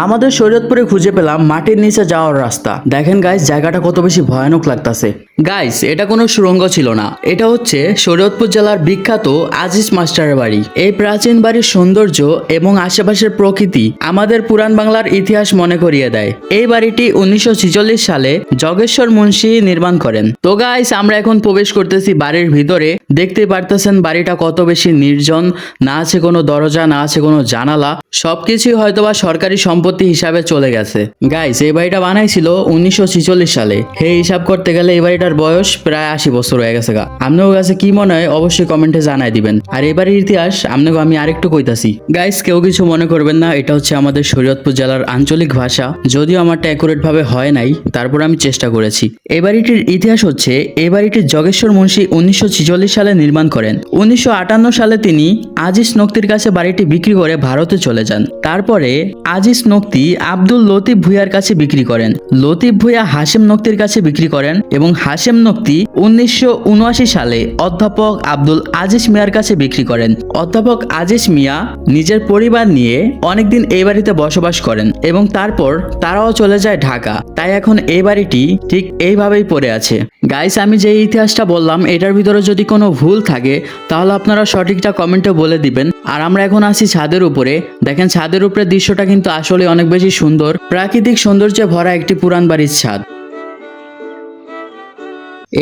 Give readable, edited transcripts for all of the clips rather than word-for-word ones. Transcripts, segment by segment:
আমাদের শরীয়তপুরে খুঁজে পেলাম মাটির নিচে যাওয়ার রাস্তা। দেখেন গাইস, জায়গাটা কত বেশি ভয়ানক লাগতাছে। গাইস, এটা কোনো সুড়ঙ্গ ছিল না, এটা হচ্ছে শরীয়তপুর জেলার বিখ্যাত আজিজ মাস্টারের বাড়ি। এই প্রাচীন বাড়ির সৌন্দর্য এবং আশেপাশের প্রকৃতি আমাদের পুরান বাংলার ইতিহাস মনে করিয়ে দেয়। এই বাড়িটি 1946 সালে জগেশ্বর মুন্সি নির্মাণ করেন। তো গাইস, আমরা এখন প্রবেশ করতেছি বাড়ির ভিতরে। দেখতে পারতেছেন বাড়িটা কত বেশি নির্জন, না আছে কোনো দরজা, না আছে কোনো জানালা, সবকিছুই হয়তোবা সরকারি সম্পত্তি হিসাবে চলে গেছে। গাইস, এই বাড়িটা বানাইছিল 1946 সালে। হে হিসাব করতে গেলে এই বাড়িটার বয়স প্রায় 80 বছর হয়ে গেছে। আপনার কাছে কি মনে হয় অবশ্যই কমেন্টে জানাই দিবেন। আর এই বাড়ির ইতিহাস আপনাকে আমি আরেকটু কইতাছি। গাইস, কেউ কিছু মনে করবেন না, এটা হচ্ছে আমাদের শরীয়তপুর জেলার আঞ্চলিক ভাষা। যদিও আমারটা অ্যাকুরেট ভাবে হয় নাই, তারপর আমি চেষ্টা করেছি। এই বাড়িটির ইতিহাস হচ্ছে, এই বাড়িটি জগেশ্বর মুন্সি 1946 সালে নির্মাণ করেন। 1958 সালে তিনি আজিজ নক্তির কাছে বাড়িটি বিক্রি করে ভারতে চলে যান। তারপরে আজিজ নক্তি আব্দুল লতিফ ভুঁইয়ার কাছে বিক্রি করেন। লতিফ ভুঁইয়া হাশেম নক্তির কাছে বিক্রি করেন এবং হাশেম নক্তি 1979 সালে অধ্যাপক আব্দুল আজিজ মিয়ার কাছে বিক্রি করেন। অধ্যাপক আজিজ মিয়া নিজের পরিবার নিয়ে অনেকদিন এই বাড়িতে বসবাস করেন এবং তারপর তারাও চলে যায় ঢাকা। তাই এখন এই বাড়িটি ঠিক এইভাবেই পড়ে আছে। গাইস, আমি যে ইতিহাসটা বললাম এটার ভিতরে যদি কোনো ভুল থাকে তাহলে আপনারা সঠিকটা কমেন্টে বলে দিবেন। আর আমরা এখন আছি ছাদের উপরে। দেখেন, ছাদের উপরে দৃশ্যটা কিন্তু আসলে অনেক বেশি সুন্দর, প্রাকৃতিক সৌন্দর্যে ভরা একটি পুরান বাড়ির ছাদ।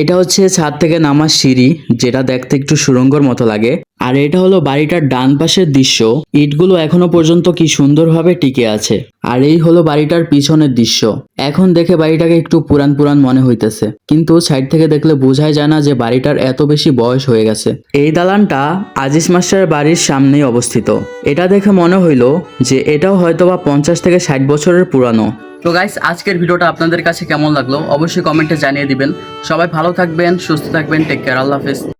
এটা হচ্ছে ছাদ থেকে নামার সিঁড়ি, যেটা দেখতে একটু সুড়ঙ্গর মতো লাগে। আর এটা হলো বাড়িটার ডান পাশের দৃশ্য। ইটগুলো এখনো পর্যন্ত কি সুন্দরভাবে টিকে আছে। আর এই হলো বাড়িটার পিছনের দৃশ্য। এখন দেখে বাড়িটাকে একটু পুরান পুরান মনে হইতেছে, কিন্তু সাইড থেকে দেখলে বোঝাই যায় না যে বাড়িটার এত বেশি বয়স হয়ে গেছে। এই দালানটা আজিজ মাস্টারের বাড়ির সামনেই অবস্থিত। এটা দেখে মনে হইলো যে এটাও হয়তোবা 50 থেকে 60 বছরের পুরানো। তো গাইস, আজকের ভিডিওটা আপনাদের কাছে কেমন লাগলো অবশ্যই কমেন্টে জানিয়ে দিবেন। সবাই ভালো থাকবেন, সুস্থ থাকবেন, টেক কেয়ার, আল্লাহ হাফেজ।